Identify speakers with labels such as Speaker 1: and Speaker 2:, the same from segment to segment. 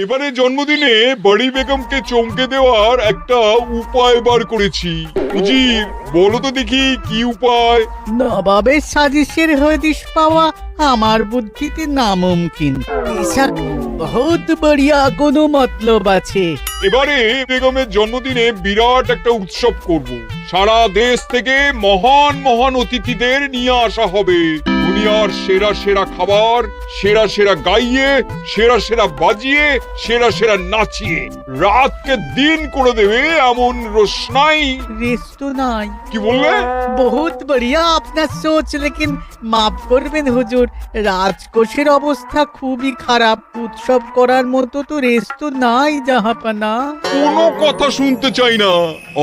Speaker 1: এবারে জন্মদিনে বড়ি বেগমকে চমকে দেওয়ার একটা উপায় বার করেছি। উজির, বলো তো দেখি কি উপায়?
Speaker 2: নবাবের সাজিশের হদিশ পাওয়া আমার বুদ্ধিতে নামুমকিন। বেশক বহুত বড়িয়া কোনো মতলব আছে।
Speaker 1: এবারে বেগমের জন্মদিনে বিরাট একটা উৎসব করব। সারা দেশ থেকে মহান মহান অতিথিদের নিয়ে আসা হবে। দুনিয়ার সেরা সেরা খাবার, সেরা সেরা গাইয়ে, সেরা সেরা বাজিয়ে, সেরা সেরা নাচিয়ে রাতকে দিন করে দেবে এমন রোশনাই।
Speaker 2: রেস্তো নাই।
Speaker 1: কি বললে?
Speaker 2: বহুত বড়িয়া আপনার সোচ, লেকিন মাফ করবেন হুজুর, রাজকোষের অবস্থা খুবই খারাপ। উৎসব করার মতো তো রেস্তো নাই জাহাপানা।
Speaker 1: কোনো কথা শুনতে চাই না।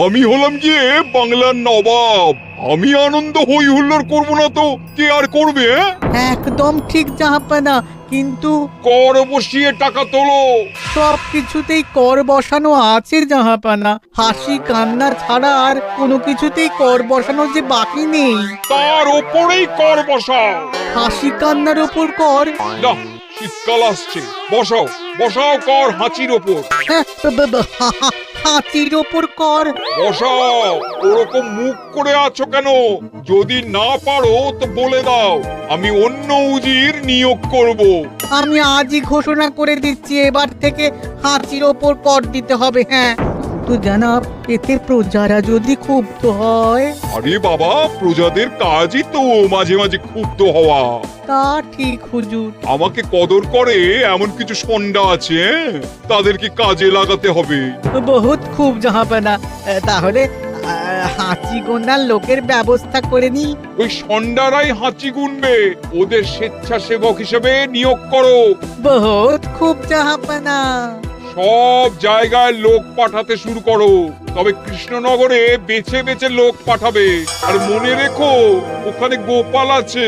Speaker 1: আমি হলাম গিয়ে বাংলার নবাব। আমি আনন্দ হই হুল্লোড় করবো না তো কে আর করবে?
Speaker 2: একদম ঠিক জাহাপানা, কিন্তু
Speaker 1: কর বসিয়ে টাকা তোলো।
Speaker 2: সব কিছুতেই কর বসানো আছে জাহাপানা। হাসি কান্না ছাড়া আর কোনো কিছুতেই কর বসানো যে বাকি নেই।
Speaker 1: তার ওপরেই কর বসাও।
Speaker 2: হাসি কান্নার ওপর কর?
Speaker 1: না, শীতকাল আসছে, বসাও বসাও কর হাঁচির ওপর।
Speaker 2: হ্যাঁ, হাতির ওপর কর?
Speaker 1: বসাও। ওরকম মুখ করে আছো কেন? যদি না পারো তো বলে দাও, আমি অন্য উজির নিয়োগ করব।
Speaker 2: আমি আজই ঘোষণা করে দিচ্ছি, এবার থেকে হাতির ওপর কর দিতে হবে। হ্যাঁ, তো জানাব, এতে প্রজারা যদি ক্ষুব্ধ হয়?
Speaker 1: আরে বাবা, প্রজাদের কাজই তো মাঝে মাঝে ক্ষুব্ধ হওয়া।
Speaker 2: তা ঠিক হুজুর।
Speaker 1: আমাকে কদর করে এমন কিছু সন্ডা আছে, তাদেরকে কাজে লাগাতে হবে।
Speaker 2: বহুত খুব জাহাপানা। তাহলে হাঁচি গোনার লোকের ব্যবস্থা করে নি।
Speaker 1: ওই সন্ডারাই হাঁচি গুনবে। ওদের স্বেচ্ছাসেবক হিসেবে নিয়োগ করো।
Speaker 2: বহুত খুব জাহাপানা।
Speaker 1: সব জায়গায় লোক পাঠাতে শুরু করো। তবে কৃষ্ণনগরে বেছে বেছে লোক পাঠাবে। আর মনে রেখো, ওখানে গোপাল আছে।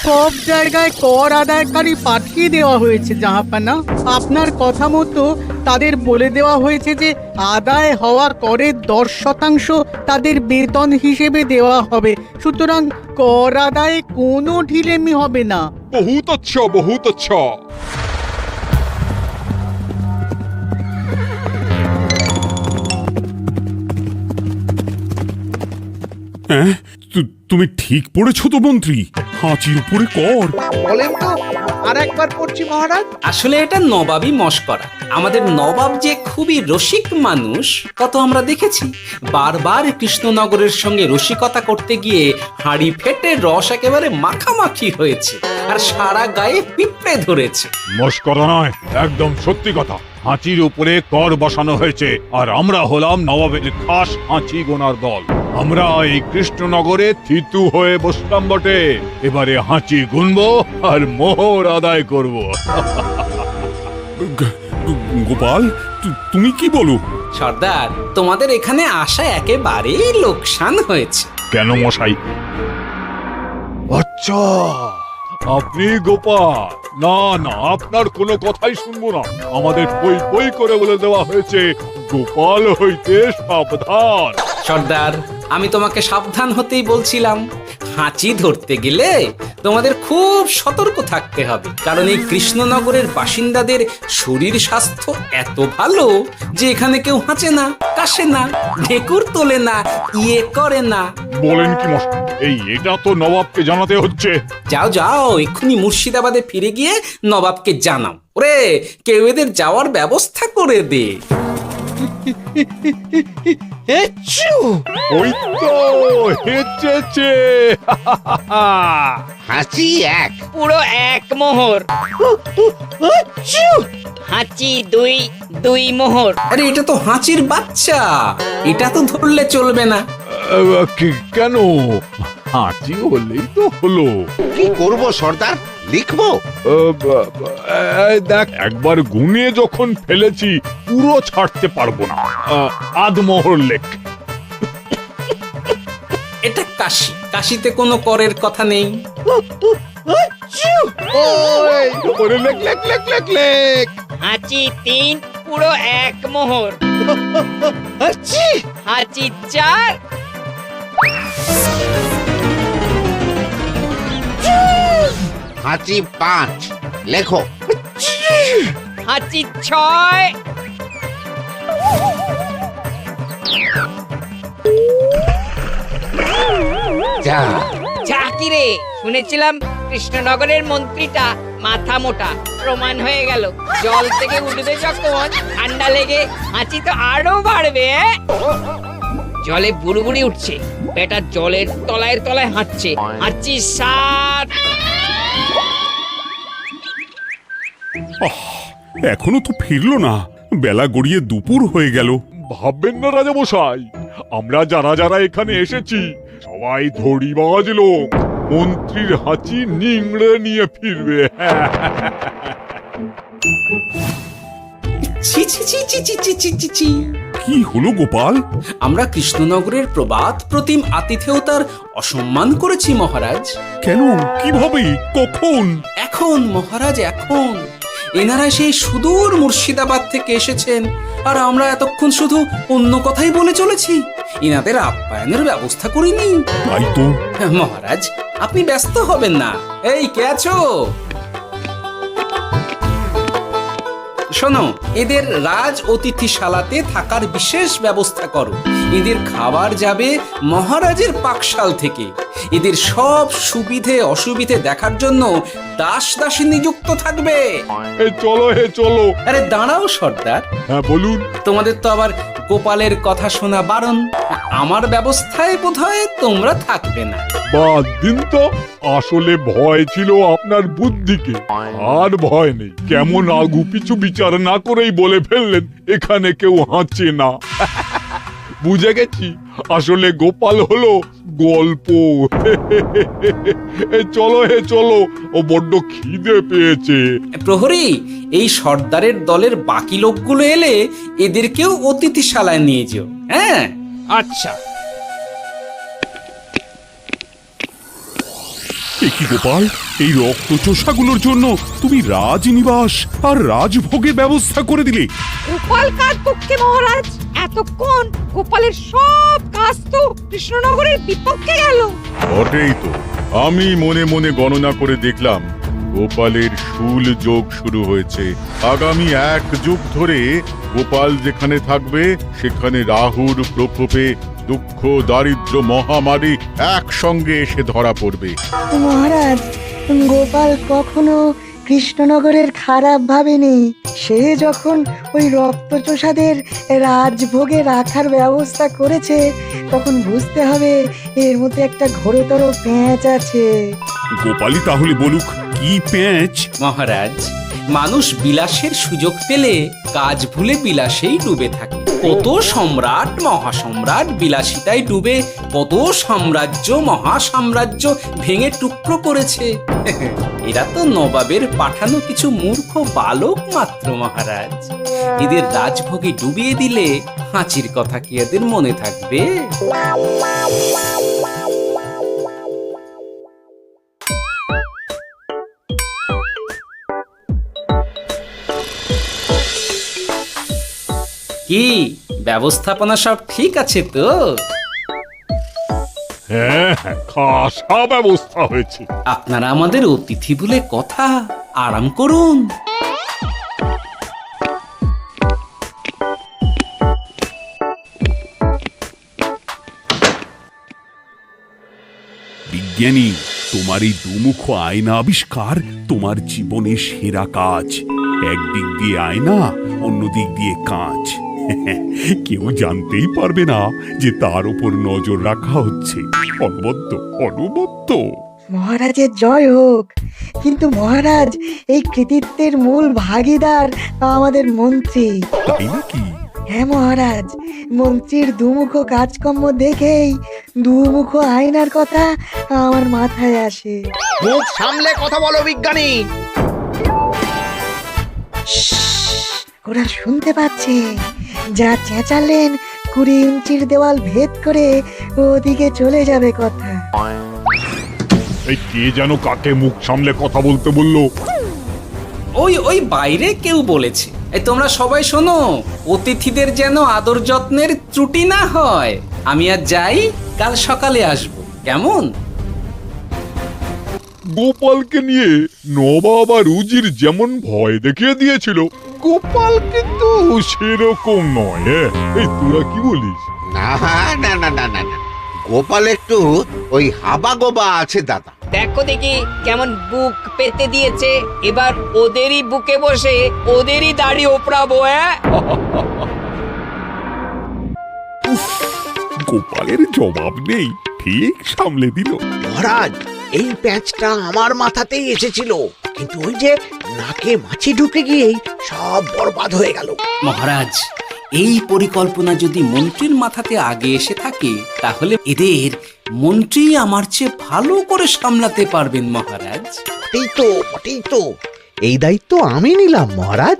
Speaker 2: সব জায়গায় কর আদায়কারী পাঠিয়ে দেওয়া হয়েছে জাহাপানা। আপনার কথা মতো তাদের বলে দেওয়া হয়েছে যে আদায় হওয়া করের 10% তাদের বেতন হিসেবে দেওয়া হবে। সুতরাং কর আদায়ে কোনো ঢিলেমি হবে না।
Speaker 1: বহুত আচ্ছা, বহুত আচ্ছা।
Speaker 3: হ্যাঁ, তুমি ঠিক পড়েছো তো মন্ত্রী? হাঁচির উপরে কর?
Speaker 4: বলেন তো, আর একবার পড়ছি মহারাজ।
Speaker 5: আসলে এটা নবাবই মশকরা। আমাদের নবাব যে খুবই রসিক মানুষ তা তো আমরা দেখেছি। বারবার কৃষ্ণনগরের সঙ্গে রসিকতা করতে গিয়ে হাঁড়ি ফেটে রস একেবারে মাখামাখি হয়েছে, আর সারা গায়ে পিঁপড়ে ধরেছে।
Speaker 6: মশকরা নয়, একদম সত্যি কথা। হাঁচির উপরে কর বসানো হয়েছে, আর আমরা হলাম নবাবের খাস হাঁচি গোনার দল। আমরা এই কৃষ্ণনগরে থিতু হয়ে বসলাম বটে। এবারে হাঁচি গুনবো আর মোহর আদায় করব।
Speaker 3: গোপাল, তুমি কি বলো?
Speaker 5: সর্দার, তোমাদের এখানে আসা একেবারেই লোকসান হয়েছে।
Speaker 6: কেন মশাই? আচ্ছা, আপনি গোপাল? না না, আপনার কোনো কথাই শুনবো না। আমাদের পই পই করে বলে দেওয়া হয়েছে, গোপাল হইতে সাবধান।
Speaker 5: সর্দার, আমি তোমাকে সাবধান হতেই বলছিলাম। হাঁচি ধরতে গেলে তোমাদের খুব সতর্ক থাকতে হবে, কারণ এই কৃষ্ণনগরের বাসিন্দাদের শরীর স্বাস্থ্য এত ভালো যে এখানে কেউ হাঁচে না, কাশে না, ঢেকুর তোলে না, ইয়ে করে না।
Speaker 6: বলেন কি মশাই? এটা তো নবাবকে জানাতে হচ্ছে।
Speaker 5: যাও যাও, এক্ষুনি মুর্শিদাবাদে ফিরে গিয়ে নবাবকে জানাও। ওরে, কেউ এদের যাওয়ার ব্যবস্থা করে দে।
Speaker 6: ওই তো হেঁচেছে।
Speaker 7: হাঁচি এক, পুরো এক মোহর। হাঁচি দুই, দুই মোহর।
Speaker 5: আরে, এটা তো হাঁচির বাচ্চা, এটা তো ধরলে চলবে না।
Speaker 6: কেন? হাঁচি হলেই তো হলো।
Speaker 7: কি করব সর্দার, লিখবো?
Speaker 6: দেখ, একবার গুনে যখন ফেলেছি পুরো ছাড়তে পারবো না। আধমোহর লেখ।
Speaker 5: এটা কাশি, কাশিতে কোনো করের কথা নেই।
Speaker 6: লেখ লেখ লেখ লেখ লেখ।
Speaker 7: হাঁচি তিন, পুরো এক মোহর। হাঁচি চার। হাঁচি 5, লেখো। হাঁচি 6। যা যা কি রে, শুনেছিলাম কৃষ্ণনগরের মন্ত্রীটা মাথা মোটা, প্রমাণ হয়ে গেল। জল থেকে উঠবে যখন ঠান্ডা লেগে হাঁচি তো আরো বাড়বে। জলে বুড়বুড়ি উঠছে, বেটা জলের তলায় তলায় হাঁটছে। হাঁচি 7।
Speaker 3: এখনো তো ফিরলো না, বেলা গড়িয়ে দুপুর হয়ে গেল।
Speaker 6: ভাববেন না রাজামশাই, আমরা যারা যারা এখানে এসেছি সবাই ধড়িবাজ লোক। মন্ত্রীর হাঁচি নিংড়ে নিয়ে ফিরবে।
Speaker 5: ছি ছি ছি ছি ছি ছি ছি ছি ছি।
Speaker 3: কি হলো গোপাল?
Speaker 5: আমরা কৃষ্ণনগরের প্রবাদ প্রতিম আতিথেয়তার অসম্মান করেছি মহারাজ।
Speaker 3: কেন? কিভাবে? কখন?
Speaker 5: এখন মহারাজ, এখন এনারা সেই সুদূর মুর্শিদাবাদ থেকে এসেছেন, আর আমরা এতক্ষণ শুধু অন্য কথাই বলে চলেছি, এনাদের আপ্যায়নের ব্যবস্থা করিনি।
Speaker 3: তাই তো।
Speaker 5: মহারাজ, আপনি ব্যস্ত হবেন না। এই কে আছো? শোনো, এদের রাজ অতিথিশালাতে থাকার বিশেষ ব্যবস্থা করো। এদের খাবার যাবে মহারাজের পাকশাল থেকে। এদের সব সুবিধে অসুবিধে দেখার জন্য দাস দাসী নিযুক্ত থাকবে।
Speaker 6: চলো চলো।
Speaker 5: আরে দাঁড়াও সর্দার।
Speaker 6: হ্যাঁ বলুন।
Speaker 5: তোমাদের তো আবার গোপালের কথা শোনা বারণ। আমার ব্যবস্থায় বোধহয় তোমরা থাকবে না।
Speaker 6: বাদ দিন তো, আসলে ভয় ছিল আপনার বুদ্ধিকে, আর ভয় নেই। কেমন আগু পিছু বিচার না করেই বলে ফেললেন এখানে কেউ হাঁচে না। বুঝে গেছি, আসলে গোপাল হলো গল্প। চলো চলো, ও বড্ড খিদে পেয়েছে।
Speaker 5: প্রহরী, এই সর্দারের দলের বাকি লোকগুলো এলে এদেরকেও অতিথিশালায় নিয়ে যেও। হ্যাঁ,
Speaker 7: আচ্ছা।
Speaker 3: এ কি গোপাল, এই রক্তচোষাগুলোর জন্য তুমি রাজনিবাস আর রাজভোগের ব্যবস্থা করে দিলে?
Speaker 8: গোপাল কার পক্ষে মহারাজ? এতক্ষণ গোপালের সব কাজ তো কৃষ্ণনগরের বিপক্ষে গেল।
Speaker 9: বটেই তো, আমি মনে মনে গণনা করে দেখলাম গোপালের শুল যোগ শুরু হয়েছে। আগামী 1 যুগ ধরে গোপাল যেখানে থাকবে সেখানে রাহুর প্রকোপে দুঃখ দারিদ্র মহামারী একসঙ্গে এসে ধরা পড়বে।
Speaker 10: মহারাজ, গোপাল কখনো কৃষ্ণনগরের খারাপ ভাবেনি। সে যখন ওই রক্তচোষাদের রাজভোগে রাখার ব্যবস্থা করেছে, তখন বুঝতে হবে এর মধ্যে একটা ঘোরতর পেঁচ আছে।
Speaker 3: গোপালই তাহলে বলুক, কি পেঁচ?
Speaker 5: মহারাজ, মানুষ বিলাসের সুযোগ পেলে কাজ ভুলে বিলাসেই ডুবে থাকে। কত সম্রাট মহাসম্রাট বিলাসিতায় ডুবে কত সাম্রাজ্য মহাসাম্রাজ্য ভেঙে টুকরো করেছে। এরা তো নবাবের পাঠানো কিছু মূর্খ বালক মাত্র মহারাজ। এদের রাজভোগে ডুবিয়ে দিলে হাঁচির কথা কি এদের মনে থাকবে? কি ব্যবস্থাপনা সব ঠিক আছে তো?
Speaker 6: হ্যাঁ, খাসা ব্যবস্থা হয়েছে।
Speaker 5: আপনারা আমাদের অতিথি বলে কথা, আরাম করুন।
Speaker 3: বিজ্ঞানী, তোমার এই দুমুখ আয়না আবিষ্কার তোমার জীবনের সেরা কাজ। একদিক দিয়ে আয়না, অন্য দিক দিয়ে কাঁচ। কেউ জানতেই পারবে না যে তার উপর নজর রাখা হচ্ছে। অনবদ্য অনবদ্য।
Speaker 10: মহারাজের জয় হোক। কিন্তু মহারাজ, এই কৃতিত্বের মূল ভাগীদার আমাদের মন্ত্রী।
Speaker 3: তাই নাকি?
Speaker 10: হ্যাঁ মহারাজ, মন্ত্রীর দুমুখ কাজকর্ম দেখেই দুমুখ আয়নার কথা আমার মাথায় আসে।
Speaker 4: মুখ সামলে কথা বলো বিজ্ঞানী।
Speaker 10: ওরা শুনতে পাচ্ছে। যা চেঁচালেন 20 ইঞ্চির দেওয়াল ভেদ করে ওদিকে চলে যাবে কথা।
Speaker 6: এই কে যেন কাকে মুখ সামলে কথা বলতে বললো?
Speaker 5: ওই বাইরে কেউ বলেছে। এই তোমরা সবাই শোনো, অতিথিদের যেন আদর যত্নের ত্রুটি না হয়। আমি আর যাই, কাল সকালে আসবো, কেমন?
Speaker 1: গোপালকে নিয়ে নবাব আর উজির যেমন ভয় দেখিয়ে দিয়েছিল, গোপাল কিন্তু সেরকম নয়। এই তোরা কি বলিস?
Speaker 4: না না না না না না, গোপাল একটু ওই হাবা গোবা আছে দাদা।
Speaker 7: দেখো দেখি কেমন বুক পেতে দিয়েছে, এবার ওদেরই বুকে বসে ওদেরই দাড়ি ওপড়াবো।
Speaker 3: গোপালের জবাব নেই, ঠিক সামলে দিল।
Speaker 4: মহারাজ, এই প্যাঁচটা আমার মাথাতেই এসেছিল, কিন্তু ওই যে নাকে মাছি ঢুকে গিয়েই সব বরবাদ হয়ে গেল।
Speaker 5: মহারাজ, এই পরিকল্পনা যদি মন্ত্রীর মাথাতে আগে এসে থাকে, তাহলে এদের মন্ত্রী আমার চেয়ে ভালো করে সামলাতে পারবেন মহারাজ।
Speaker 4: বটেই তো, এই দায়িত্ব আমি নিলাম মহারাজ।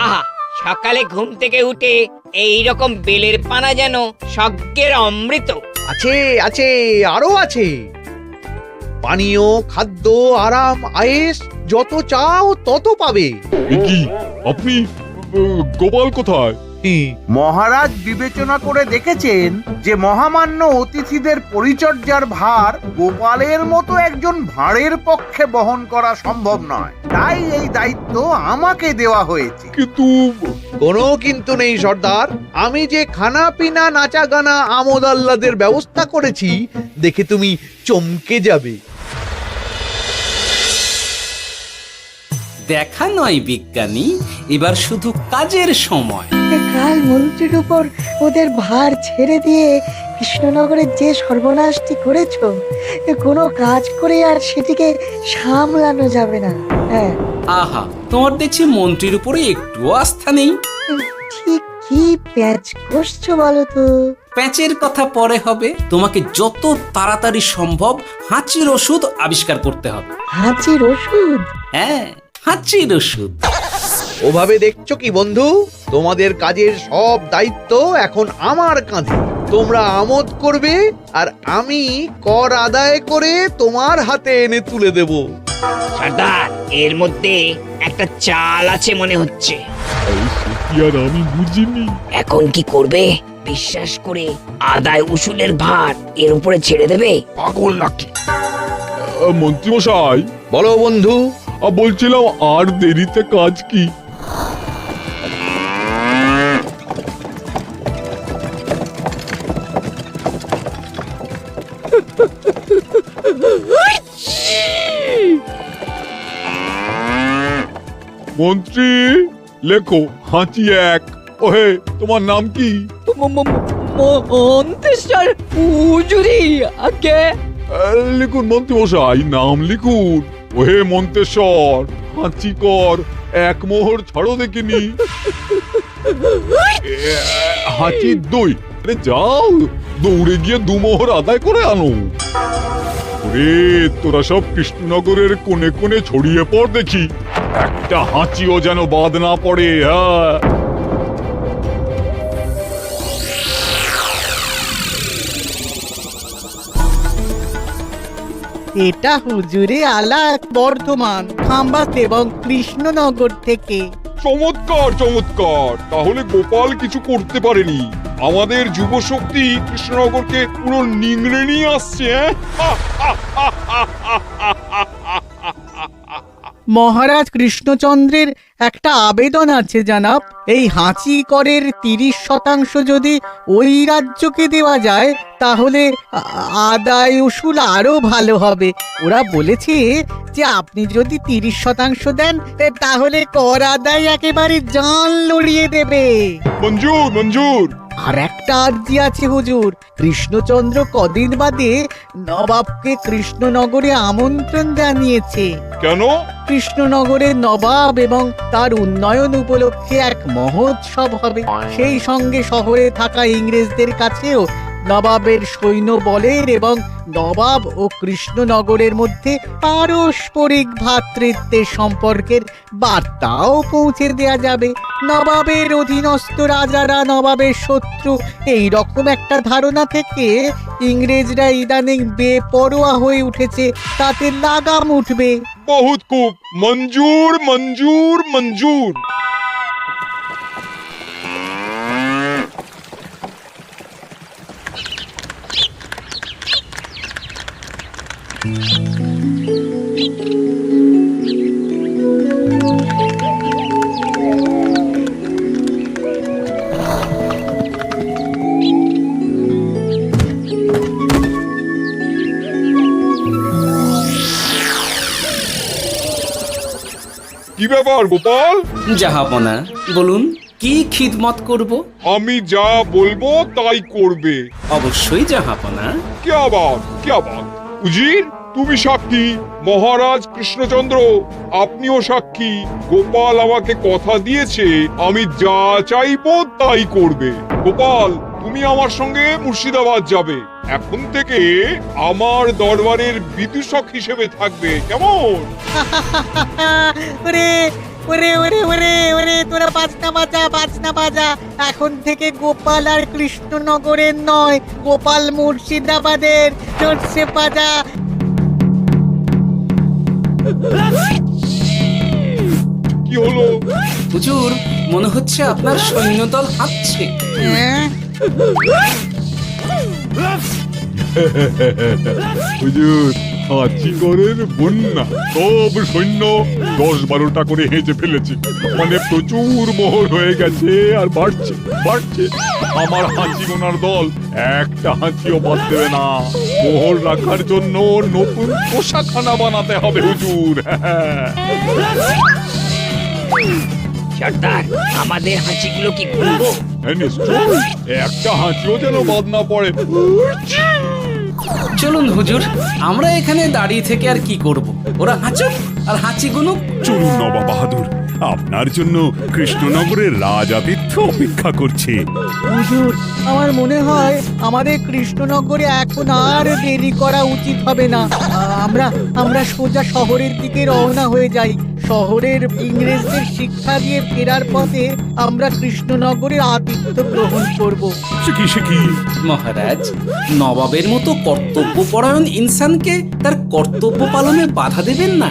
Speaker 7: আহা, সকালে ঘুম থেকে উঠে এই রকম বেলের পানা যেন স্বর্গের অমৃত।
Speaker 4: আছে আছে, আরো আছে। পানীয়, খাদ্য, আরাম, আয়েশ, যত চাও তত পাবে।
Speaker 1: এ কি, আপনি গোপাল কোথায়?
Speaker 11: মহারাজ বিবেচনা করে দেখেছেন যে মহামান্য অতিথিদের পরিচর্যার ভার গোপালের মতো একজন ভাঁড়ের পক্ষে বহন করা সম্ভব নয়, তাই এই দায়িত্ব আমাকে দেওয়া হয়েছে।
Speaker 1: কিন্তু
Speaker 4: কোনো কিন্তু নেই সর্দার, আমি যে খানা পিনা নাচা গানা আমোদ আহ্লাদের ব্যবস্থা করেছি দেখে তুমি চমকে যাবে।
Speaker 5: দেখা নয় বিজ্ঞানী, এবার শুধু কাজের সময়।
Speaker 10: কাল মন্ত্রীর উপর ওদের ভার ছেড়ে দিয়ে কৃষ্ণনগরের যে সর্বনাশটি করেছো, কোনো কাজ করে আর সেটিকে সামলানো যাবে না। হ্যাঁ,
Speaker 5: আহা, তোমার দেখছি মন্ত্রীর উপরে একটুও আস্থা নেই।
Speaker 10: ঠিক কি প্যাচ করছো বলো তো?
Speaker 5: প্যাচের কথা পরে হবে, তোমাকে যত তাড়াতাড়ি সম্ভব হাঁচির ওষুধ আবিষ্কার করতে হবে।
Speaker 10: হাঁচির ওষুধ?
Speaker 5: হ্যাঁ, হাঁচির ওষুধ।
Speaker 4: ওভাবে দেখছো কি বন্ধু? তোমাদের কাজের সব দায়িত্ব এখন আমার কাঁধে। তোমরা আমোদ করবে আর আমি কর আদায় করে তোমার হাতে এনে তুলে দেব।
Speaker 7: সর্দার, এর মধ্যে একটা চাল আছে মনে হচ্ছে।
Speaker 1: আর আমি বুঝিনি।
Speaker 7: এখন কি করবে? বিশ্বাস করে আদায় উসুলের ভার এর উপরে ছেড়ে দেবে?
Speaker 1: পাগল নাকি? মন্ত্রী মশাই,
Speaker 4: বলো বন্ধু।
Speaker 1: বলছিলাম আর দেরিতে কাজ কি? মন্ত্রী, লেখো হাঁচি এক। ওহে, তোমার নাম কি?
Speaker 8: মন্ত্রেশ্বর উজুরি আগে।
Speaker 1: লিখুন মন্ত্রী মশাই, নাম লিখুন। ওহে মন্তেশ্বর, হাঁচি কর, এক মোহর ছাড়ো দেখিনি। হাঁচি দুই। আরে যাও, দৌড়ে গিয়ে দু মোহর আদায় করে আনো। ওরে, তোরা সব কৃষ্ণনগরের কোণে কোণে ছড়িয়ে পড় দেখি, একটা হাঁচিও যেন বাদ না পড়ে। হ্যাঁ,
Speaker 2: এটা হুজুরে আলা বর্ধমান, খাম্বাত এবং কৃষ্ণনগর থেকে।
Speaker 1: চমৎকার চমৎকার। তাহলে গোপাল কিছু করতে পারেনি, আমাদের যুব শক্তি কৃষ্ণনগরকে পুরো নিংড়ে নিয়ে আসছে।
Speaker 2: মহারাজ কৃষ্ণচন্দ্রের একটা আবেদন আছে জানাব। এই হাঁচি করের 30% যদি ওই রাজ্যকে দেওয়া যায়, তাহলে আদায় উসুল আরো ভালো হবে। ওরা বলেছে যে আপনি যদি 30% দেন, তাহলে কর আদায় একেবারে জান লড়িয়ে দেবে।
Speaker 1: মঞ্জুর মঞ্জুর।
Speaker 2: আর একটা আর্জি আছে হুজুর, কৃষ্ণচন্দ্র কদিন বাদে নবাবকে কৃষ্ণনগরে আমন্ত্রণ জানিয়েছে।
Speaker 1: কেন?
Speaker 2: কৃষ্ণনগরের নবাব এবং তার উন্নয়ন উপলক্ষে এক মহোৎসব হবে। সেই সঙ্গে শহরে থাকা ইংরেজদের কাছেও নবাবের সৈন্য বলের এবং নবাব ও কৃষ্ণনগরের মধ্যে পারস্পরিক ভ্রাতৃত্বের সম্পর্কের বার্তাও পৌঁছে দেয়া যাবে। নবাবের অধীনস্থ রাজারা নবাবের শত্রু, এই রকম একটা ধারণা থেকে ইংরেজরা ইদানিং বেপরোয়া হয়ে উঠেছে, তাতে লাগাম উঠবে।
Speaker 1: বহুত খুব মঞ্জুর মঞ্জুর মঞ্জুর। কি ব্যাপার গোপাল?
Speaker 5: জাহাপনা বলুন, কি খিদমত করব?
Speaker 1: আমি যা বলবো তাই করবে।
Speaker 5: অবশ্যই জাহাপনা।
Speaker 1: কি আবার উজির, তুমি সাক্ষী, মহারাজ কৃষ্ণচন্দ্র আপনিও সাক্ষী। গোপাল আমাকে কথা দিয়েছে আমি যা চাইবো তাই করবে। গোপাল, তুমি আমার সঙ্গে মুর্শিদাবাদ যাবে। এখন থেকে আমার দরবারের বিদূষক হিসেবে থাকবে, কেমন?
Speaker 2: ওরে ওরে ওরে ওরে ওরে, তোরা বাজনা বাজা। এখন থেকে গোপাল আর কৃষ্ণনগরের নয়, গোপাল মুর্শিদাবাদের। চড়ছে বাজা।
Speaker 1: কি হলো?
Speaker 5: হুজুর, মনে হচ্ছে আপনার সৈন্যদল হাঁটছে।
Speaker 2: হ্যাঁ?
Speaker 6: হুজুর, হাঁচিগড়ের বন্যা সব সৈন্য 10-12টা করে হেঁচে ফেলেছে। মানে প্রচুর মোহর হয়ে গেছে আর বাড়ছে বাড়ছে। আমার হাঁচি গোনার দল একটা হাঁচিও বাদ দেবে না। মোহর রাখার জন্য নতুন পোশাকখানা বানাতে হবে হুজুর।
Speaker 7: সর্দার, আমাদের হাঁচিগুলো কি খুলবো?
Speaker 6: হ্যাঁ, নিশ্চয়, একটা হাঁচিও যেন বাদ না পড়ে।
Speaker 5: চলুন হুজুর, আমরা এখানে দাঁড়িয়ে থেকে আর কি করব? ওরা হাঁচুক আর হাঁচি গুনুক।
Speaker 3: চলুন নবাব বাহাদুর, আপনার জন্য কৃষ্ণনগরের রাজাতীর্থ অপেক্ষা করছে।
Speaker 2: হুজুর, আমার মনে হয় আমাদের কৃষ্ণনগরে এখন আর দেরি করা উচিত হবে না। আমরা সোজা শহরের দিকে রওনা হয়ে যাই। শহরের ইংরেজদের শিক্ষা দিয়ে ফেরার পথে আমরা কৃষ্ণনগরের আতিথ্য গ্রহণ করব।
Speaker 3: সে কি?
Speaker 5: মহারাজ, নবাবের মতো কর্তব্যপরায়ণ ইনসানকে তার কর্তব্য পালনে বাধা দেবেন না।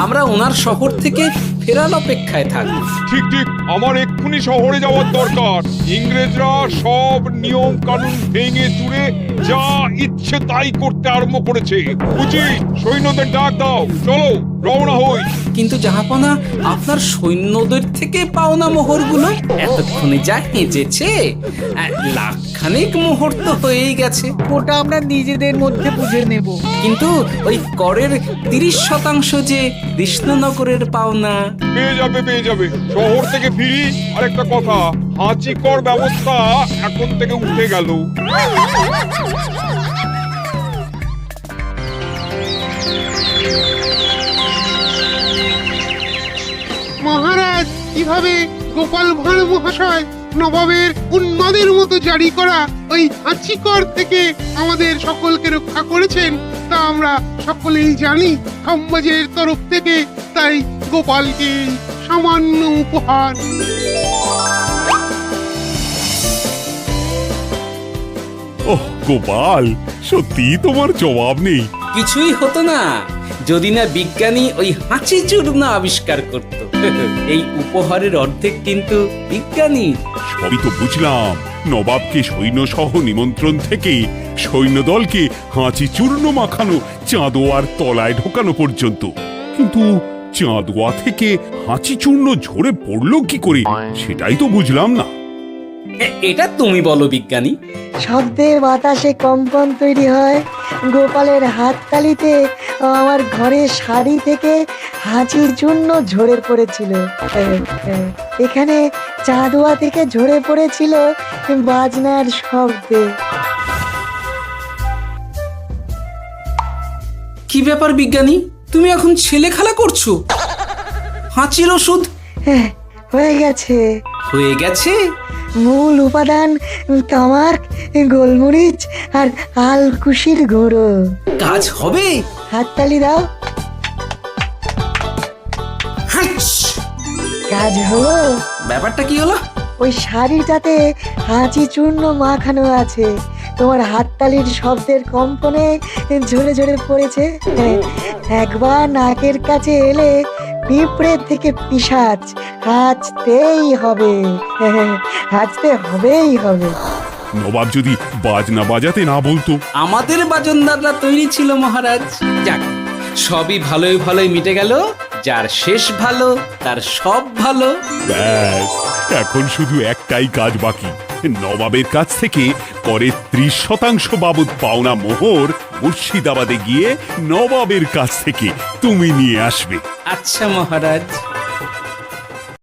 Speaker 5: আমরা ওনার শহর থেকে ফেরার অপেক্ষায় থাকব।
Speaker 1: ঠিক ঠিক, আমার এক্ষুনি শহরে যাওয়ার দরকার। ইংরেজরা সব নিয়ম কানুন ভেঙে চুরে যা ইচ্ছে তাই করতে আরম্ভ করেছে। বুঝি, সৈন্যদের ডাক দাও, চলো রওনা হই।
Speaker 5: কিন্তু জাহাপনা, আপনার সৈন্যদের থেকে পাওনা মোহরগুলো এতক্ষণে যা হেঁচেছে, লাখখানেক মোহর তো হয়েই গেছে।
Speaker 2: ওটা আমরা নিজেদের মধ্যে বুঝে নেব।
Speaker 5: কিন্তু ওই করের 30% যে কৃষ্ণনগরের পাওনা।
Speaker 1: পেয়ে যাবে। শহর থেকে ফিরি। আরেকটা কথা, হাঁচি কর ব্যবস্থা এখন থেকে উঠে গেল।
Speaker 12: মহারাজ, কিভাবে গোপাল ভাঁড় মহাশয় নবাবের উন্মাদের মতো জারি করা ওই হাঁচিকর থেকে আমাদের সকলকে রক্ষা করেছেন তা আমরা সকলেই জানি। সমাজের তরফ থেকে তাই গোপালকে সামান্য উপহার।
Speaker 3: ওহ গোপাল, সত্যি তোমার জবাব নেই।
Speaker 5: কিছুই হতো না যদি না বিজ্ঞানী ওই হাঁচি চূর্ণ আবিষ্কার করত। এই উপহারের অর্ধেক কিন্তু বিজ্ঞানী।
Speaker 3: সবই তো বুঝলাম, নবাবকে সৈন্য সহ নিমন্ত্রণ থেকে সৈন্যদলকে হাঁচি চূর্ণ মাখানো, চাঁদোয়ার তলায় ঢোকানো পর্যন্ত। কিন্তু চাঁদোয়া থেকে হাঁচি চূর্ণ ঝরে পড়লো কি করে, সেটাই তো বুঝলাম না।
Speaker 5: এটা তুমি বলো বিজ্ঞানী।
Speaker 10: শব্দে বাতাসে কম্পন তৈরি হয়। গোপালের হাততালিতে আমার ঘরের শাড়ি থেকে হাঁচির জন্য ঝরে পড়েছিল। এখানে চাঁদোয়া থেকে ঝরে পড়েছিল বাজনার শব্দে।
Speaker 5: কি ব্যাপার বিজ্ঞানী, তুমি এখন ছেলে খেলা করছো? হাঁচির ওষুধ
Speaker 10: হয়ে গেছে।
Speaker 5: হয়ে গেছে?
Speaker 10: মূল উপাদান তামাক, গোলমরিচ আর আলকুশির গুঁড়ো।
Speaker 5: কাজ হবে?
Speaker 10: হাততালি দাও। কাজ হলো।
Speaker 5: ব্যাপারটা কি হলো?
Speaker 10: ওই শাড়িটাতে হাঁচি চূর্ণ মাখানো আছে। তোমার হাততালির শব্দের কম্পনে ঝরে ঝরে পড়েছে। একবার নাকের কাছে এলে পিঁপড়ের থেকে পিশাচ হাঁচতেই হবে, হাঁচতে হবেই হবে।
Speaker 3: নবাব যদি বাজনা বাজাতে না বলতো।
Speaker 5: আমাদের বাজনদাররা তৈরি ছিল মহারাজ। যাক, সবই ভালোই ভালোই মিটে গেল। যার শেষ ভালো তার সব ভালো।
Speaker 3: ব্যাস, এখন শুধু একটাই কাজ বাকি। নবাবের কাছ থেকে করে 30% বাবদ পাওনা মোহর মুর্শিদাবাদে গিয়ে নবাবের কাছ থেকে তুমি নিয়ে আসবে।
Speaker 5: আচ্ছা মহারাজ।